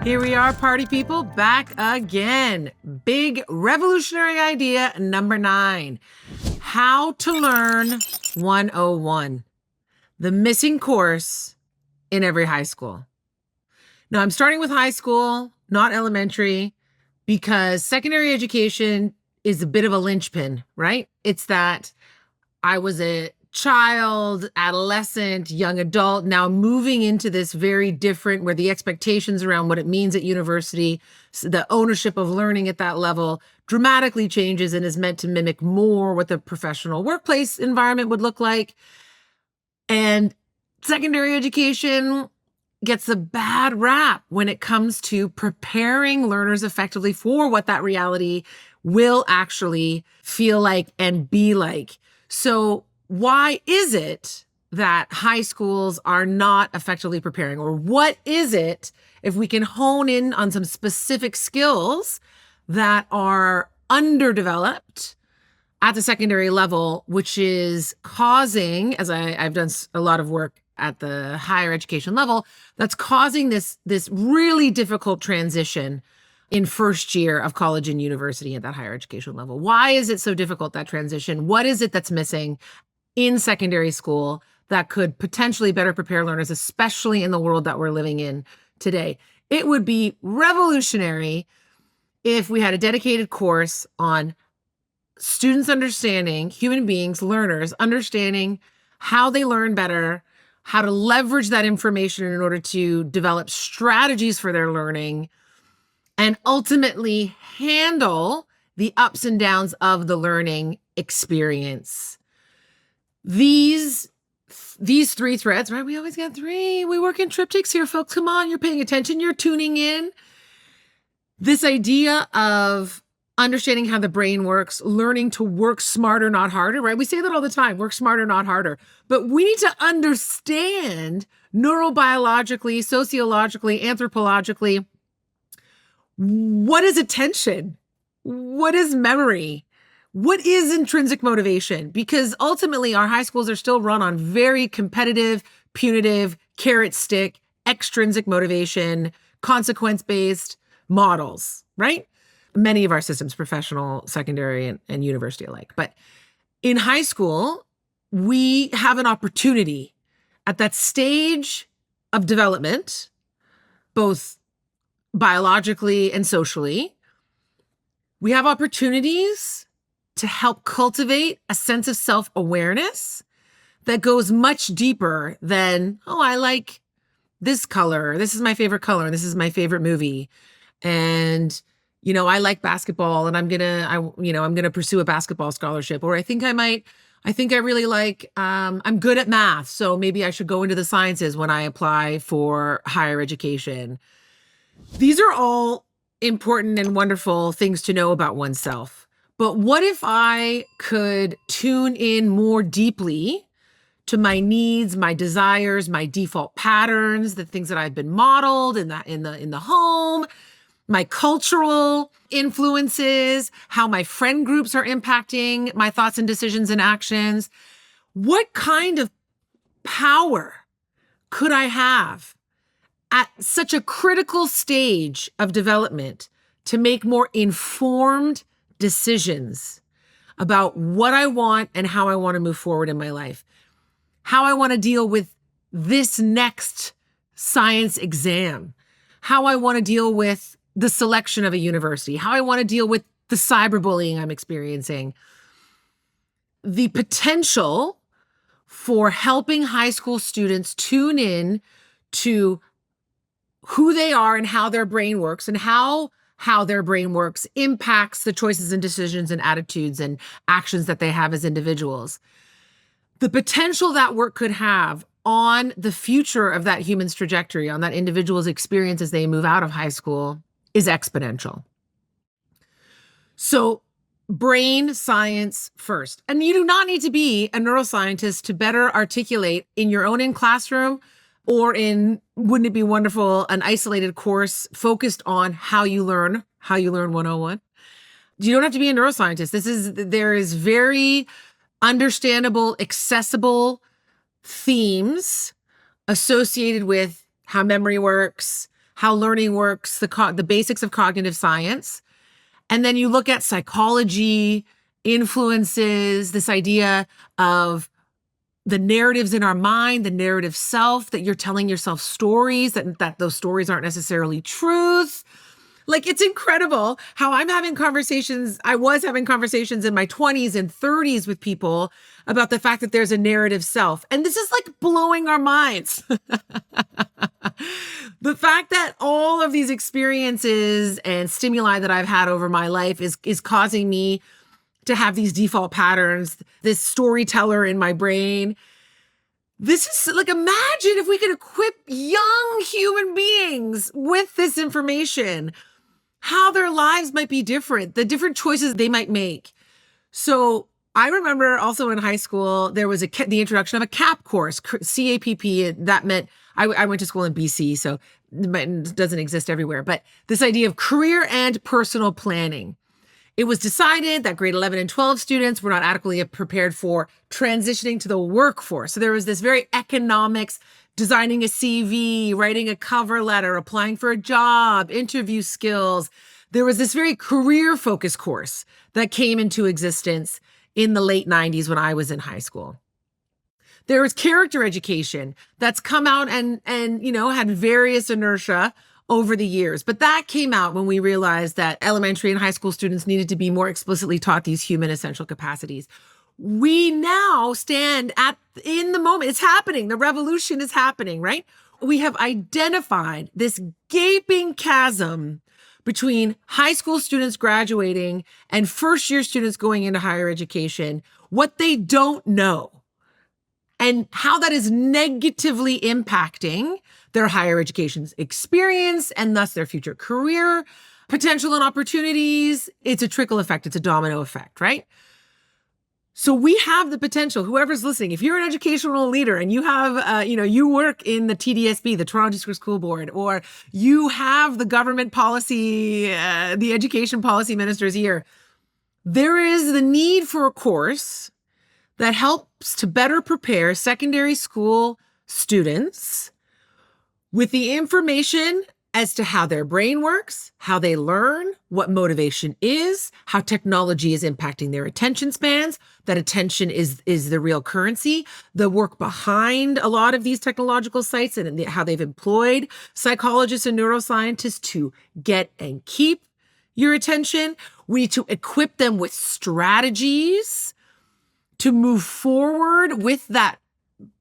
Here we are, party people, back again. Big revolutionary idea number 9. How to Learn 101. The missing course in every high school. Now, I'm starting with high school, not elementary, because secondary education is a bit of a linchpin, right? It's that I was a child, adolescent, young adult, now moving into this very different, where the expectations around what it means at university, the ownership of learning at that level dramatically changes and is meant to mimic more what the professional workplace environment would look like. And secondary education gets a bad rap when it comes to preparing learners effectively for what that reality will actually feel like and be like. So why is it that high schools are not effectively preparing? Or what is it, if we can hone in on some specific skills that are underdeveloped at the secondary level, which is causing, as I've done a lot of work at the higher education level, that's causing this really difficult transition in first year of college and university at that higher education level. Why is it so difficult, that transition? What is it that's missing in secondary school that could potentially better prepare learners, especially in the world that we're living in today? It would be revolutionary if we had a dedicated course on students understanding, human beings, learners, understanding how they learn better, how to leverage that information in order to develop strategies for their learning, and ultimately handle the ups and downs of the learning experience. These 3 threads, right? We always got 3. We work in triptychs here, folks. Come on, you're paying attention. You're tuning in. This idea of understanding how the brain works, learning to work smarter, not harder, right? We say that all the time, work smarter, not harder. But we need to understand neurobiologically, sociologically, anthropologically, what is attention? What is memory? What is intrinsic motivation? Because ultimately, our high schools are still run on very competitive, punitive, carrot stick, extrinsic motivation, consequence-based models, right? Many of our systems, professional, secondary, and university alike. But in high school, we have an opportunity at that stage of development, both biologically and socially. We have opportunities to help cultivate a sense of self-awareness that goes much deeper than, oh, I like this color. This is my favorite color. This is my favorite movie. And, I like basketball and I'm going to pursue a basketball scholarship. Or I think I really like, I'm good at math. So maybe I should go into the sciences when I apply for higher education. These are all important and wonderful things to know about oneself. But what if I could tune in more deeply to my needs, my desires, my default patterns, the things that I've been modeled in the home, my cultural influences, how my friend groups are impacting my thoughts and decisions and actions? What kind of power could I have at such a critical stage of development to make more informed decisions about what I want and how I want to move forward in my life, how I want to deal with this next science exam, how I want to deal with the selection of a university, how I want to deal with the cyberbullying I'm experiencing. The potential for helping high school students tune in to who they are and how their brain works, and how their brain works impacts the choices and decisions and attitudes and actions that they have as individuals. The potential that work could have on the future of that human's trajectory, on that individual's experience as they move out of high school, is exponential. So brain science first. And you do not need to be a neuroscientist to better articulate in your own in-classroom or in, wouldn't it be wonderful, an isolated course focused on how you learn 101. You don't have to be a neuroscientist. There is very understandable, accessible themes associated with how memory works, how learning works, the basics of cognitive science. And then you look at psychology, influences, this idea of the narratives in our mind, the narrative self, that you're telling yourself stories, that those stories aren't necessarily truth. Like, it's incredible how I was having conversations in my 20s and 30s with people about the fact that there's a narrative self. And this is like blowing our minds. The fact that all of these experiences and stimuli that I've had over my life is causing me to have these default patterns, this storyteller in my brain. This is like, imagine if we could equip young human beings with this information, how their lives might be different, the different choices they might make. So I remember also in high school, there was the introduction of a CAP course, C-A-P-P. That meant I went to school in BC, so it doesn't exist everywhere. But this idea of career and personal planning. It was decided that grade 11 and 12 students were not adequately prepared for transitioning to the workforce. So there was this very economics, designing a CV, writing a cover letter, applying for a job, interview skills. There was this very career-focused course that came into existence in the late 90s when I was in high school. There was character education that's come out and had various inertia over the years. But that came out when we realized that elementary and high school students needed to be more explicitly taught these human essential capacities. We now stand in the moment. It's happening. The revolution is happening, right? We have identified this gaping chasm between high school students graduating and first-year students going into higher education, what they don't know, and how that is negatively impacting their higher education experience and thus their future career potential and opportunities. It's a trickle effect. It's a domino effect, right? So we have the potential, whoever's listening, if you're an educational leader and you have, you work in the TDSB, the Toronto District School Board, or you have the government policy, the education policy minister's ear, there is the need for a course that helps to better prepare secondary school students with the information as to how their brain works, how they learn, what motivation is, how technology is impacting their attention spans, that attention is the real currency, the work behind a lot of these technological sites and how they've employed psychologists and neuroscientists to get and keep your attention. We need to equip them with strategies to move forward with that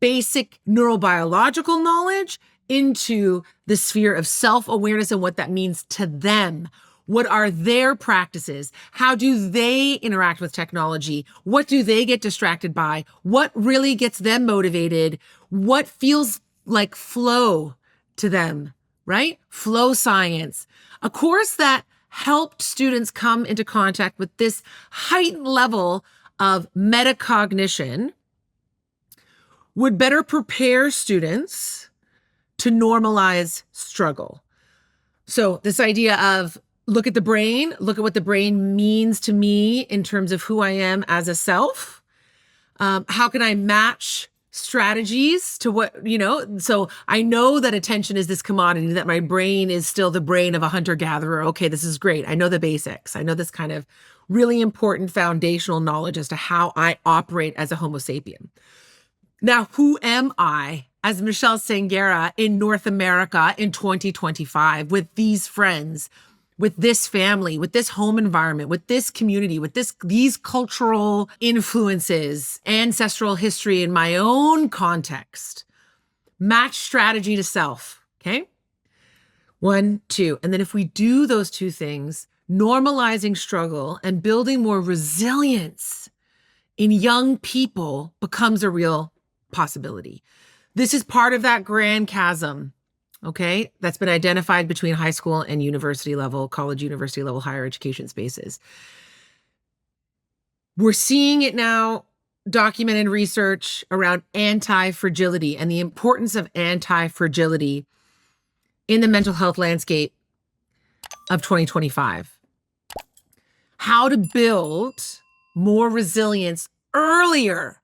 basic neurobiological knowledge into the sphere of self-awareness and what that means to them. What are their practices? How do they interact with technology? What do they get distracted by? What really gets them motivated? What feels like flow to them, right? Flow science. A course that helped students come into contact with this heightened level of metacognition would better prepare students to normalize struggle. So this idea of look at the brain, look at what the brain means to me in terms of who I am as a self. How can I match strategies to what, so I know that attention is this commodity, that my brain is still the brain of a hunter-gatherer. Okay, this is great. I know the basics. I know this kind of really important foundational knowledge as to how I operate as a Homo sapien. Now, who am I as Michelle Sanguera in North America in 2025 with these friends, with this family, with this home environment, with this community, with these cultural influences, ancestral history in my own context? Match strategy to self, okay? 1, 2. And then if we do those two things, normalizing struggle and building more resilience in young people becomes a real possibility. This is part of that grand chasm, okay, that's been identified between high school and university level, college, university level, higher education spaces. We're seeing it now, documented research around anti-fragility and the importance of anti-fragility in the mental health landscape of 2025. How to build more resilience earlier,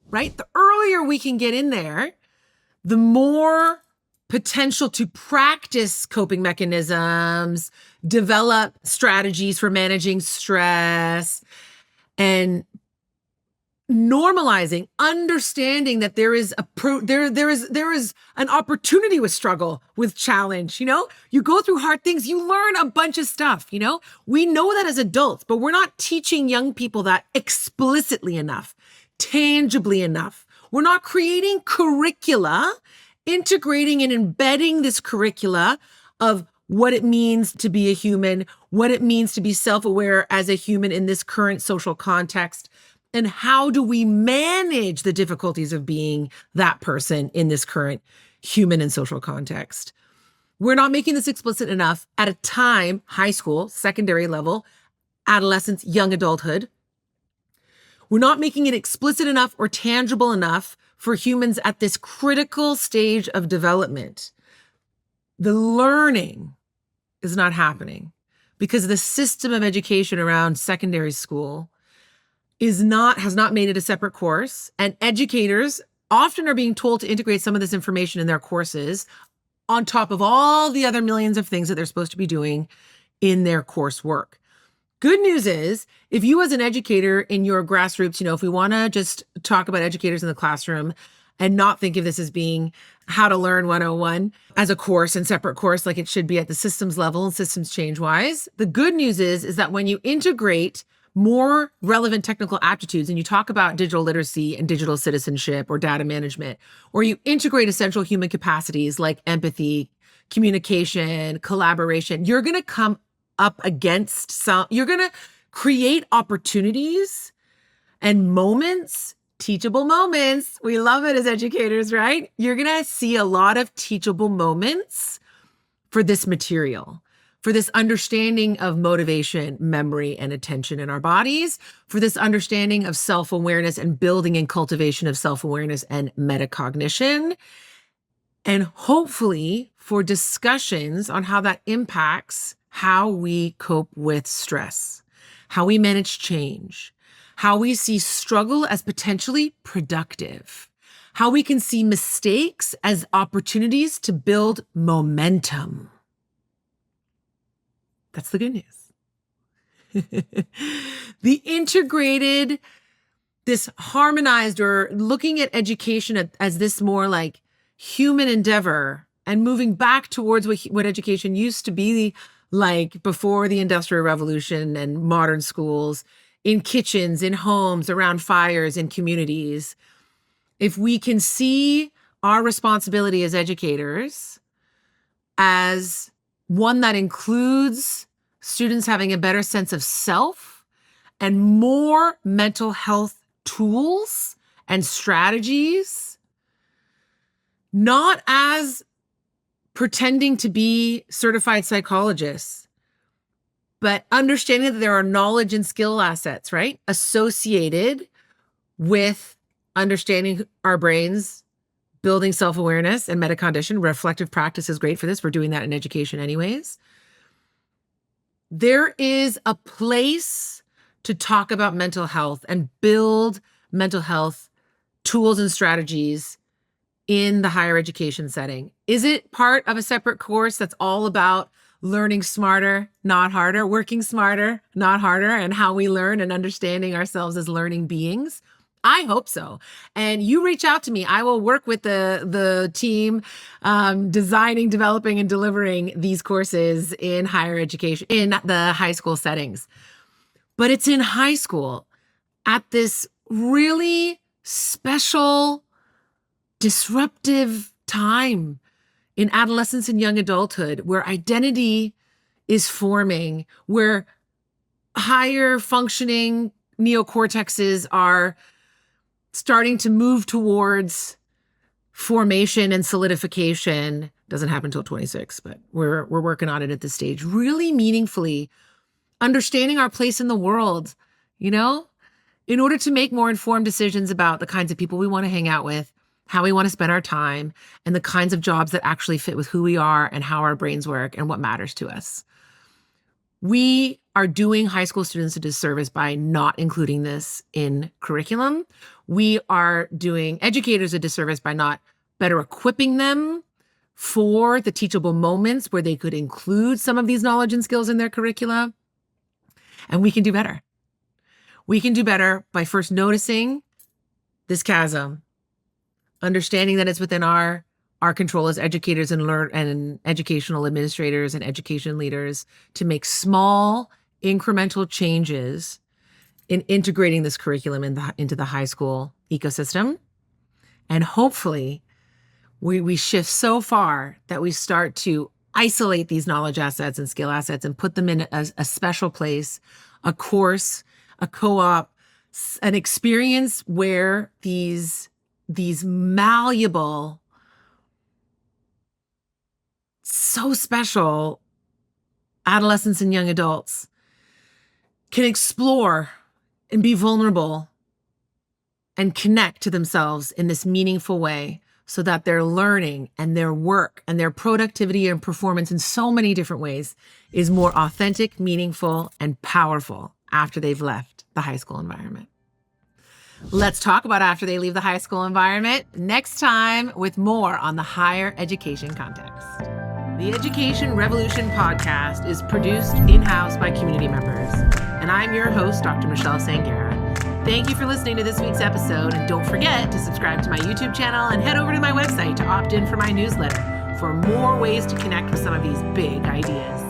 right? The earlier we can get in there, the more potential to practice coping mechanisms, develop strategies for managing stress, and normalizing, understanding that there is an opportunity with struggle, with challenge. You go through hard things, you learn a bunch of stuff. We know that as adults, but we're not teaching young people that explicitly enough, tangibly enough. We're not creating curricula, integrating and embedding this curricula of what it means to be a human, what it means to be self-aware as a human in this current social context. And how do we manage the difficulties of being that person in this current human and social context? We're not making this explicit enough at a time, high school, secondary level, adolescence, young adulthood. We're not making it explicit enough or tangible enough for humans at this critical stage of development. The learning is not happening because the system of education around secondary school has not made it a separate course. And educators often are being told to integrate some of this information in their courses on top of all the other millions of things that they're supposed to be doing in their coursework. Good news is, if you as an educator in your grassroots, if we want to just talk about educators in the classroom and not think of this as being how to learn 101 as a course and separate course like it should be at the systems level and systems change wise, the good news is that when you integrate more relevant technical aptitudes, and you talk about digital literacy and digital citizenship or data management, or you integrate essential human capacities like empathy, communication, collaboration, you're going to come up against you're going to create opportunities and moments, teachable moments. We love it as educators, right? You're going to see a lot of teachable moments for this material, for this understanding of motivation, memory, and attention in our bodies, for this understanding of self-awareness and building and cultivation of self-awareness and metacognition, and hopefully for discussions on how that impacts how we cope with stress, how we manage change, how we see struggle as potentially productive, how we can see mistakes as opportunities to build momentum. That's the good news. The integrated, this harmonized, or looking at education as this more like human endeavor and moving back towards what education used to be like before the Industrial Revolution and modern schools, in kitchens, in homes, around fires, in communities. If we can see our responsibility as educators as one that includes students having a better sense of self and more mental health tools and strategies, not as pretending to be certified psychologists, but understanding that there are knowledge and skill assets, right, associated with understanding our brains, building self-awareness and metacognition. Reflective practice is great for this. We're doing that in education anyways. There is a place to talk about mental health and build mental health tools and strategies in the higher education setting. Is it part of a separate course that's all about learning smarter, not harder, working smarter, not harder, and how we learn and understanding ourselves as learning beings? I hope so. And you reach out to me. I will work with the team designing, developing, and delivering these courses in higher education, in the high school settings. But it's in high school at this really special, disruptive time in adolescence and young adulthood, where identity is forming, where higher functioning neocortexes are starting to move towards formation and solidification. Doesn't happen until 26, but we're working on it at this stage. Really meaningfully understanding our place in the world, in order to make more informed decisions about the kinds of people we want to hang out with, how we want to spend our time, and the kinds of jobs that actually fit with who we are and how our brains work and what matters to us. We are doing high school students a disservice by not including this in curriculum. We are doing educators a disservice by not better equipping them for the teachable moments where they could include some of these knowledge and skills in their curricula. And we can do better. We can do better by first noticing this chasm, understanding that it's within our control as educators and educational administrators and education leaders to make small incremental changes in integrating this curriculum into the high school ecosystem. And hopefully we shift so far that we start to isolate these knowledge assets and skill assets and put them in a special place, a course, a co-op, an experience where these malleable, so special adolescents and young adults can explore and be vulnerable and connect to themselves in this meaningful way so that their learning and their work and their productivity and performance in so many different ways is more authentic, meaningful, and powerful after they've left the high school environment. Let's talk about after they leave the high school environment next time with more on the higher education context. The Education Revolution podcast is produced in-house by community members, and I'm your host, Dr. Michelle Sangera. Thank you for listening to this week's episode, and don't forget to subscribe to my YouTube channel and head over to my website to opt in for my newsletter for more ways to connect with some of these big ideas.